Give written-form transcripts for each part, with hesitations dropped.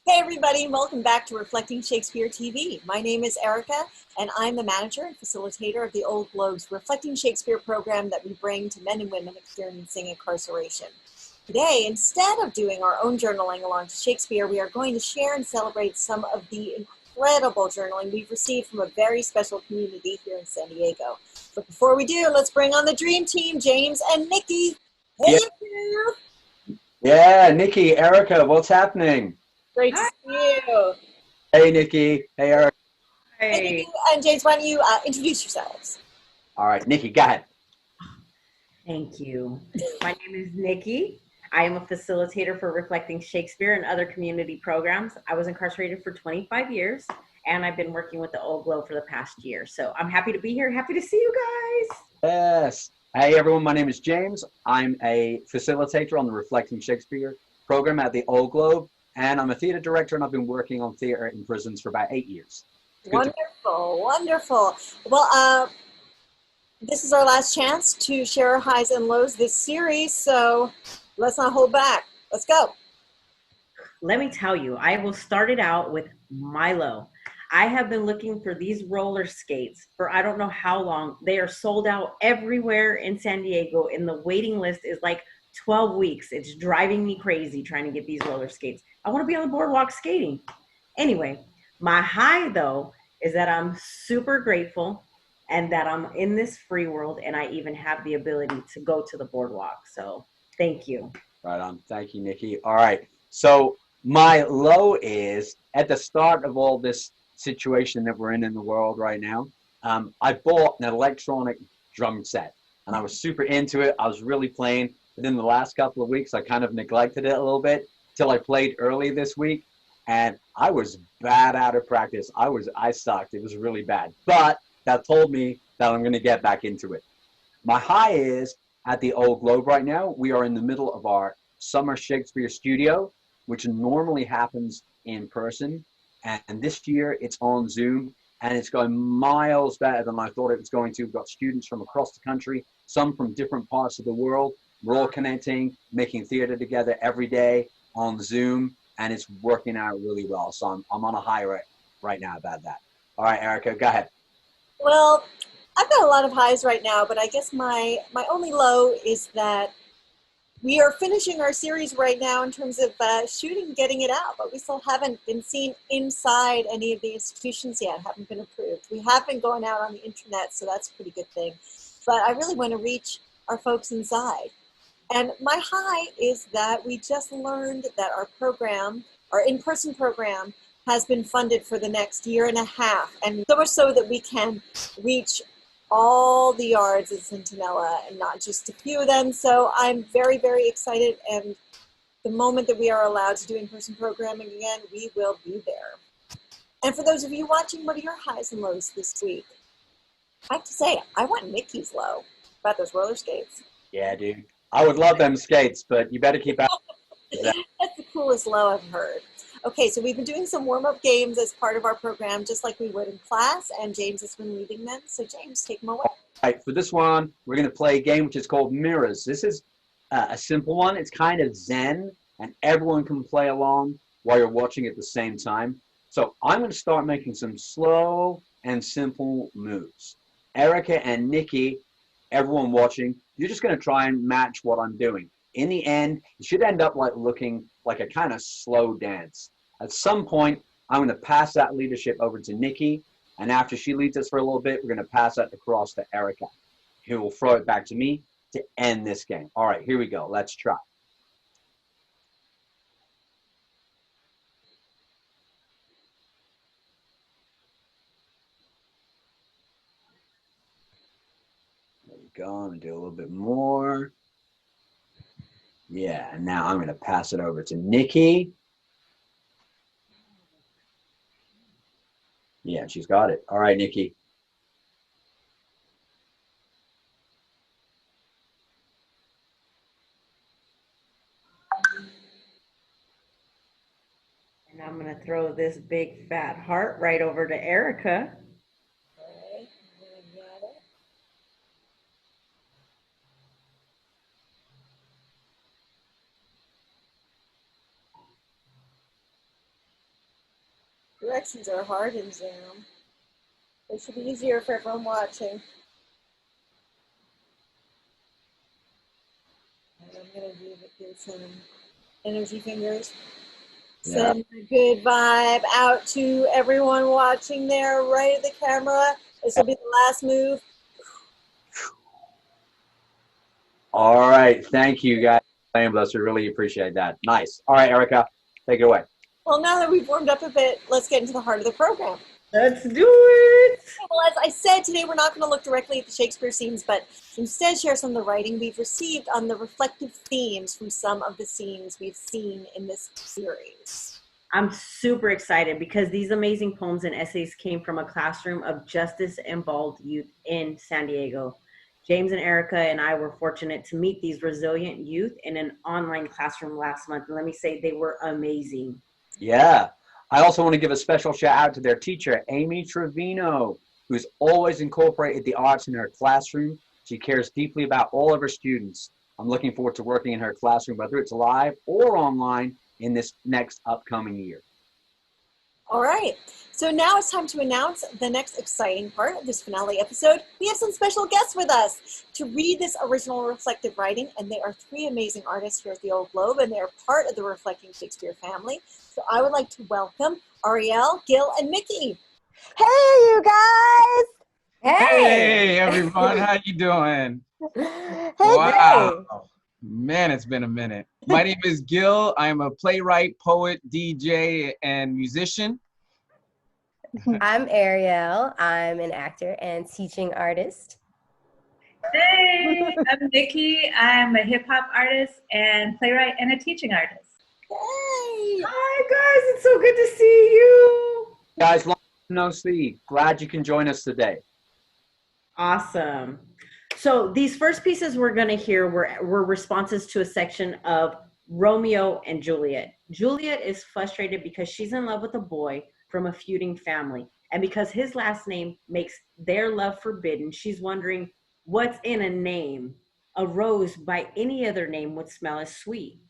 Hey everybody, welcome back to Reflecting Shakespeare TV. My name is Erica and I'm the manager and facilitator of the Old Globe's Reflecting Shakespeare program that we bring to men and women experiencing incarceration. Today, instead of doing our own journaling along to Shakespeare, we are going to share and celebrate some of the incredible journaling we've received from a very special community here in San Diego. But before we do, let's bring on the dream team, James and Nikki. Hey Yeah, you! yeah, Nikki, Erica, what's happening? Great to Hi. see you. Hey, Nikki. Hey, Erica. Hey, Nikki Hey, and James, why don't you introduce yourselves? All right, Nikki, go ahead. thank you. My name is Nikki. I am a facilitator for Reflecting Shakespeare and other community programs. I was incarcerated for 25 years, and I've been working with the Old Globe for the past year. So I'm happy to be here. Happy to see you guys. Yes. Hey, everyone, my name is James. I'm a facilitator on the Reflecting Shakespeare program at the Old Globe, and I'm a theater director, and I've been working on theater in prisons for about 8 years. It's good to Wonderful, wonderful. Well, this is our last chance to share our highs and lows this series, so let's not hold back. Let's go. Let me tell you, I will start it out with Milo. I have been looking for these roller skates for I don't know how long. They are sold out everywhere in San Diego, and the waiting list is like 12 weeks. It's driving me crazy trying to get these roller skates. I want to be on the boardwalk skating. Anyway, my high though is that I'm super grateful and that I'm in this free world and I even have the ability to go to the boardwalk. So thank you. Right on. Thank you, Nikki. All right. So my low is at the start of all this situation that we're in the world right now. I bought an electronic drum set, and I was super into it. I was really playing. But in the last couple of weeks, I kind of neglected it a little bit till I played early this week, and I was bad out of practice. I sucked. It was really bad. But that told me that I'm going to get back into it. My high is at the Old Globe right now. We are in the middle of our summer Shakespeare studio, which normally happens in person. And this year it's on Zoom, and it's going miles better than I thought it was going to. We've got students from across the country, some from different parts of the world. We're all connecting, making theater together every day on Zoom, and it's working out really well. So I'm on a high right now about that. All right, Erica, go ahead. Well, I've got a lot of highs right now, but I guess my only low is that we are finishing our series right now in terms of shooting, getting it out, but we still haven't been seen inside any of the institutions yet, haven't been approved. We have been going out on the internet, so that's a pretty good thing. But I really want to reach our folks inside. And my high is that we just learned that our program, our in-person program, has been funded for the next year and a half, and so much so that we can reach all the yards of Centinela and not just a few of them. So I'm very, very excited, and the moment that we are allowed to do in-person programming again, we will be there. And for those of you watching, what are your highs and lows this week? I have to say, I want Nikki's low about those roller skates. Yeah, dude. I would love them skates, but you better keep out. That's the coolest low I've heard. Okay, so we've been doing some warm-up games as part of our program, just like we would in class, and James has been leading them. So James, take them away. All right, for this one, we're going to play a game which is called Mirrors. This is a simple one. It's kind of zen, and everyone can play along while you're watching at the same time. So I'm going to start making some slow and simple moves. Erica and Nikki, everyone watching, you're just going to try and match what I'm doing. In the end, it should end up like looking like a kind of slow dance. At some point, I'm going to pass that leadership over to Nikki, and after she leads us for a little bit, we're going to pass that across to Erica, who will throw it back to me to end this game. All right, here we go. Let's try. There we go. I'm going to do a little bit more. Yeah, and now I'm going to pass it over to Nikki. Yeah, she's got it. All right, Nikki. And I'm going to throw this big fat heart right over to Erica. Okay, I got it. Directions are hard in Zoom. It should be easier for everyone watching. And I'm going to do some energy fingers. Yeah. Send a good vibe out to everyone watching there, right at the camera. This will be the last move. All right. Thank you, guys. Playing with us. We really appreciate that. Nice. All right, Erica, take it away. Well, now that we've warmed up a bit, let's get into the heart of the program. Let's do it. Well, as I said, today we're not going to look directly at the Shakespeare scenes, but instead share some of the writing we've received on the reflective themes from some of the scenes we've seen in this series. I'm super excited because these amazing poems and essays came from a classroom of justice-involved youth in San Diego. James and Erica and I were fortunate to meet these resilient youth in an online classroom last month. And let me say, they were amazing. Yeah. I also want to give a special shout out to their teacher, Amy Trevino, who's always incorporated the arts in her classroom. She cares deeply about all of her students. I'm looking forward to working in her classroom, whether it's live or online, in this next upcoming year. All right, so now it's time to announce the next exciting part of this finale episode. We have some special guests with us to read this original reflective writing, and they are three amazing artists here at the Old Globe, and they're part of the Reflecting Shakespeare family. So I would like to welcome Ariel, Gil, and Mickey. Hey, you guys! Hey everyone, how you doing? Hey, Wow, man, it's been a minute. My name is Gil. I'm a playwright, poet, DJ, and musician. I'm Ariel. I'm an actor and teaching artist. Hey, I'm Nikki. I'm a hip hop artist and playwright and a teaching artist. Hey! Hi guys, it's so good to see you. Guys, long time no see. Glad you can join us today. Awesome. So these first pieces we're going to hear were responses to a section of Romeo and Juliet. Juliet is frustrated because she's in love with a boy from a feuding family. And because his last name makes their love forbidden, she's wondering what's in a name. A rose by any other name would smell as sweet.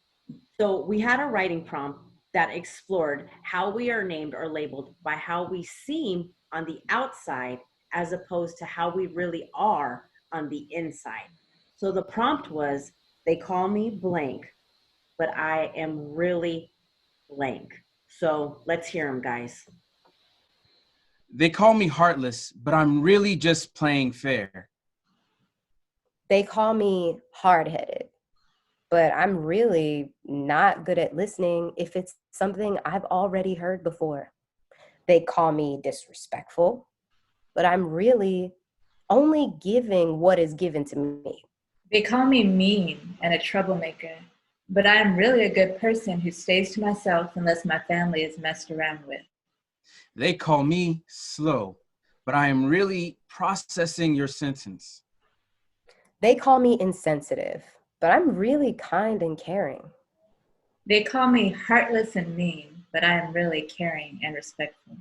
So we had a writing prompt that explored how we are named or labeled by how we seem on the outside as opposed to how we really are on the inside. So the prompt was, they call me blank, but I am really blank. So let's hear them, guys. They call me heartless, but I'm really just playing fair. They call me hard-headed, but I'm really not good at listening if it's something I've already heard before. They call me disrespectful, but I'm really only giving what is given to me. They call me mean and a troublemaker, but I am really a good person who stays to myself unless my family is messed around with. They call me slow, but I am really processing your sentence. They call me insensitive, but I'm really kind and caring. They call me heartless and mean, but I am really caring and respectful.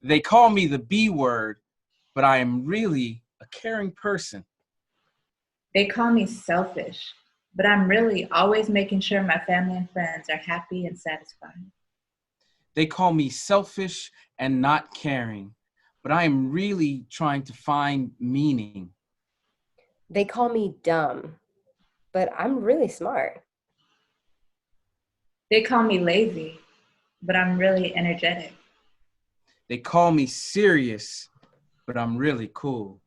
They call me the B word, but I am really a caring person. They call me selfish, but I'm really always making sure my family and friends are happy and satisfied. They call me selfish and not caring, but I am really trying to find meaning. They call me dumb, but I'm really smart. They call me lazy, but I'm really energetic. They call me serious, but I'm really cool.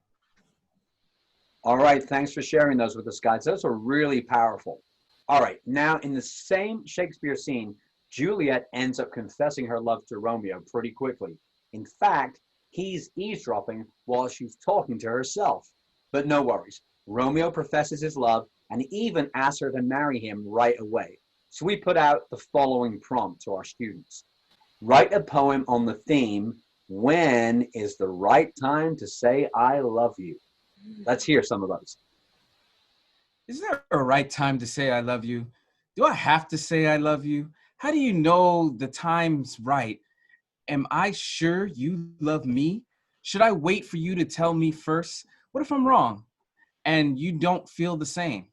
All right, thanks for sharing those with us, guys. Those are really powerful. All right, now in the same Shakespeare scene, Juliet ends up confessing her love to Romeo pretty quickly. In fact, he's eavesdropping while she's talking to herself. But no worries, Romeo professes his love and even asks her to marry him right away. So we put out the following prompt to our students. Write a poem on the theme, when is the right time to say I love you? Let's hear some of those. Is there a right time to say I love you? Do I have to say I love you? How do you know the time's right? Am I sure you love me? Should I wait for you to tell me first? What if I'm wrong and you don't feel the same?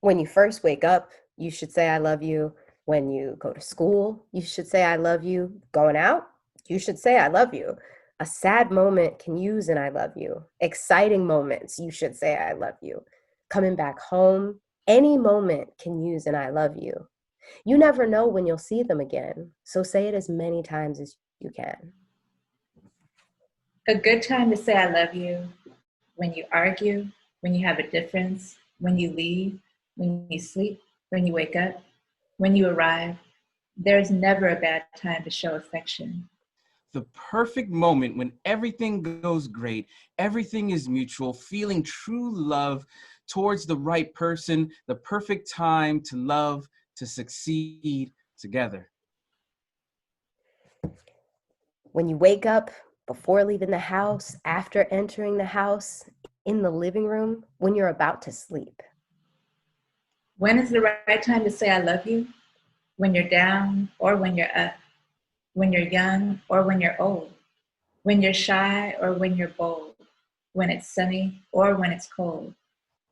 When you first wake up, you should say I love you. When you go to school, you should say, I love you. Going out, you should say, I love you. A sad moment can use an I love you. Exciting moments, you should say, I love you. Coming back home, any moment can use an I love you. You never know when you'll see them again, so say it as many times as you can. A good time to say I love you: when you argue, when you have a difference, when you leave, when you sleep, when you wake up, when you arrive. There's never a bad time to show affection. The perfect moment when everything goes great, everything is mutual, feeling true love towards the right person, the perfect time to love, to succeed together. When you wake up, before leaving the house, after entering the house, in the living room, when you're about to sleep. When is the right time to say I love you? When you're down or when you're up? When you're young or when you're old? When you're shy or when you're bold? When it's sunny or when it's cold?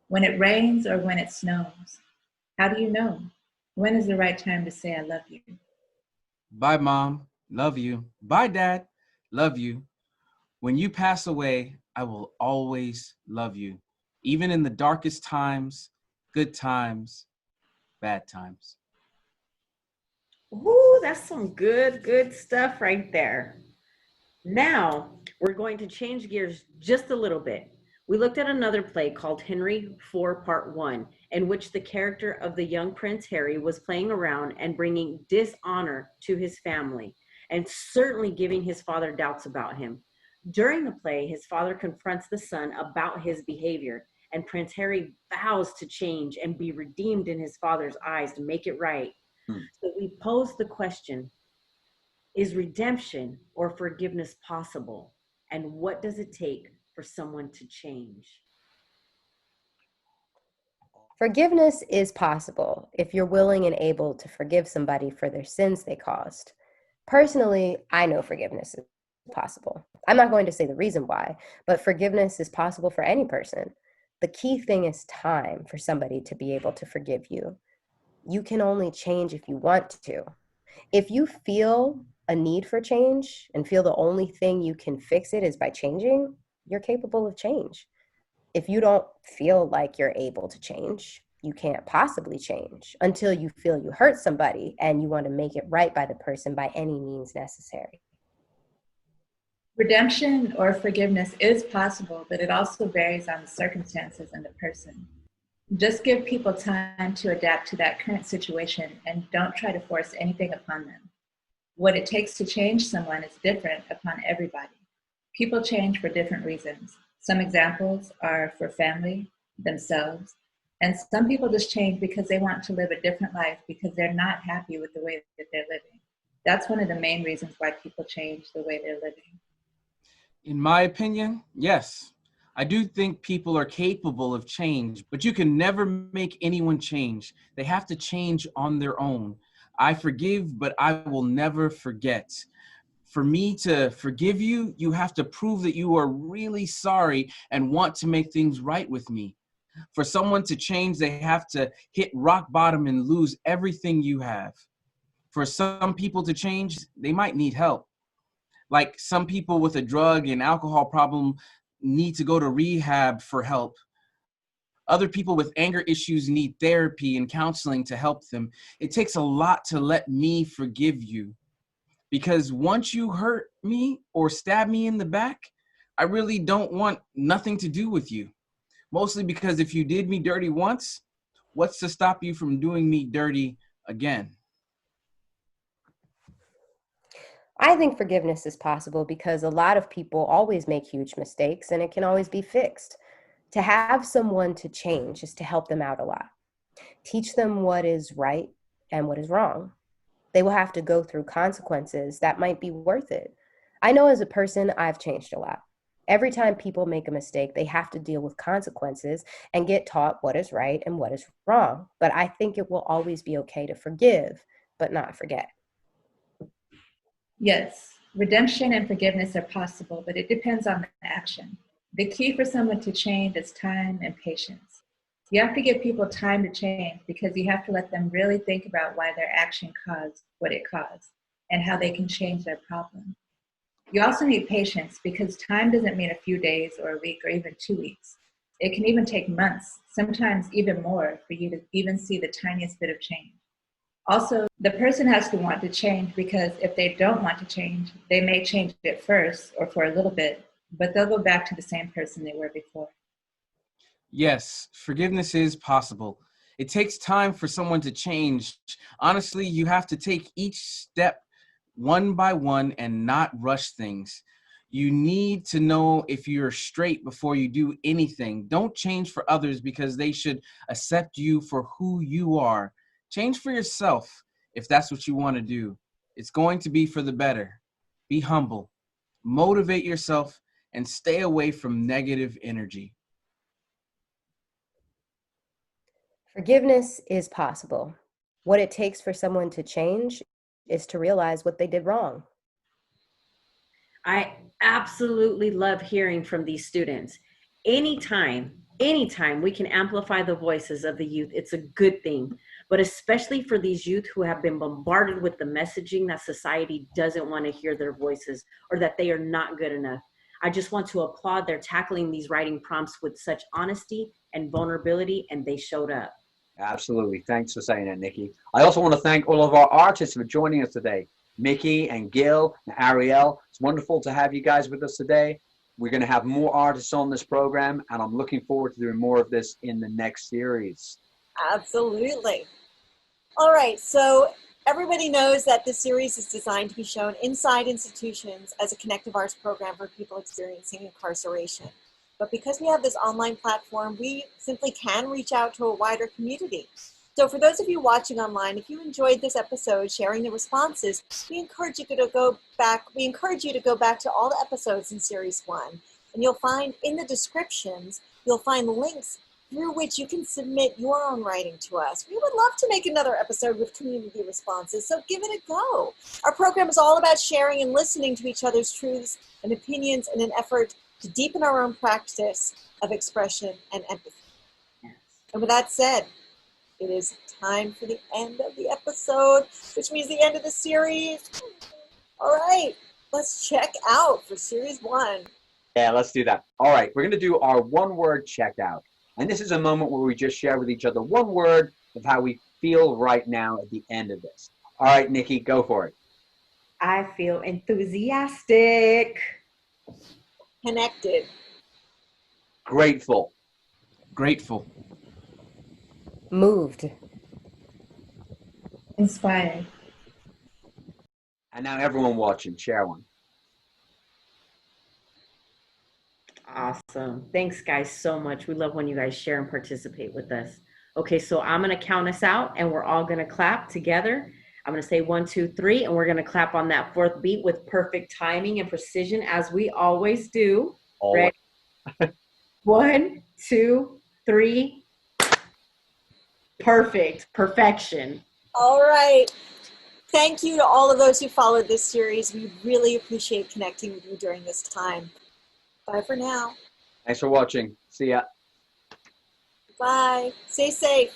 When it rains or when it snows? How do you know? When is the right time to say I love you? Bye, Mom. Love you. Bye, Dad. Love you. When you pass away, I will always love you. Even in the darkest times, good times, bad times. Ooh, that's some good stuff right there. Now, we're going to change gears just a little bit. We looked at another play called Henry IV Part 1, in which the character of the young Prince Harry was playing around and bringing dishonor to his family, and certainly giving his father doubts about him. During the play, his father confronts the son about his behavior, and Prince Harry vows to change and be redeemed in his father's eyes to make it right. So we pose the question, is redemption or forgiveness possible? And what does it take for someone to change? Forgiveness is possible if you're willing and able to forgive somebody for their sins they caused. Personally, I know forgiveness is possible. I'm not going to say the reason why, but forgiveness is possible for any person. The key thing is time for somebody to be able to forgive you. You can only change if you want to. If you feel a need for change and feel the only thing you can fix it is by changing, you're capable of change. If you don't feel like you're able to change, you can't possibly change until you feel you hurt somebody and you want to make it right by the person by any means necessary. Redemption or forgiveness is possible, but it also varies on the circumstances and the person. Just give people time to adapt to that current situation and don't try to force anything upon them. What it takes to change someone is different upon everybody. People change for different reasons. Some examples are for family, themselves, and some people just change because they want to live a different life because they're not happy with the way that they're living. That's one of the main reasons why people change the way they're living. In my opinion, yes. I do think people are capable of change, but you can never make anyone change. They have to change on their own. I forgive, but I will never forget. For me to forgive you, you have to prove that you are really sorry and want to make things right with me. For someone to change, they have to hit rock bottom and lose everything you have. For some people to change, they might need help. Like some people with a drug and alcohol problem need to go to rehab for help. Other people with anger issues need therapy and counseling to help them. It takes a lot to let me forgive you. Because once you hurt me or stab me in the back, I really don't want nothing to do with you. Mostly because if you did me dirty once, what's to stop you from doing me dirty again? I think forgiveness is possible because a lot of people always make huge mistakes and it can always be fixed. To have someone to change is to help them out a lot. Teach them what is right and what is wrong. They will have to go through consequences that might be worth it. I know as a person, I've changed a lot. Every time people make a mistake, they have to deal with consequences and get taught what is right and what is wrong. But I think it will always be okay to forgive, but not forget. Yes, redemption and forgiveness are possible, but it depends on the action. The key for someone to change is time and patience. You have to give people time to change because you have to let them really think about why their action caused what it caused and how they can change their problem. You also need patience because time doesn't mean a few days or a week or even 2 weeks. It can even take months, sometimes even more, for you to even see the tiniest bit of change. Also, the person has to want to change because if they don't want to change, they may change it first or for a little bit, but they'll go back to the same person they were before. Yes, forgiveness is possible. It takes time for someone to change. Honestly, you have to take each step one by one and not rush things. You need to know if you're straight before you do anything. Don't change for others because they should accept you for who you are. Change for yourself if that's what you want to do. It's going to be for the better. Be humble, motivate yourself, and stay away from negative energy. Forgiveness is possible. What it takes for someone to change is to realize what they did wrong. I absolutely love hearing from these students. Anytime we can amplify the voices of the youth, it's a good thing. But especially for these youth who have been bombarded with the messaging that society doesn't want to hear their voices or that they are not good enough. I just want to applaud their tackling these writing prompts with such honesty and vulnerability, and they showed up. Absolutely. Thanks for saying that, Nikki. I also want to thank all of our artists for joining us today. Mickey and Gil and Ariel. It's wonderful to have you guys with us today. We're going to have more artists on this program, and I'm looking forward to doing more of this in the next series. Absolutely. All right, so everybody knows that this series is designed to be shown inside institutions as a connective arts program for people experiencing incarceration. But because we have this online platform, we simply can reach out to a wider community. So for those of you watching online, if you enjoyed this episode, sharing the responses, we encourage you to go back to all the episodes in Series 1. And you'll find in the descriptions, you'll find links through which you can submit your own writing to us. We would love to make another episode with community responses, so give it a go. Our program is all about sharing and listening to each other's truths and opinions in an effort to deepen our own practice of expression and empathy. And with that said, it is time for the end of the episode, which means the end of the series. All right, let's check out for Series 1. Yeah, let's do that. All right, we're going to do our one-word checkout. And this is a moment where we just share with each other one word of how we feel right now at the end of this. All right, Nikki, go for it. I feel enthusiastic. Connected. Grateful. Grateful. Moved. Inspired. And now everyone watching, share one. Awesome. Thanks, guys, so much. We love when you guys share and participate with us. Okay, so I'm going to count us out, and we're all going to clap together. I'm going to say 1, 2, 3, and we're going to clap on that fourth beat with perfect timing and precision, as we always do. Always. Ready? 1, 2, 3. Perfect. Perfection. All right. Thank you to all of those who followed this series. We really appreciate connecting with you during this time. Bye for now. Thanks for watching. See ya. Bye. Stay safe.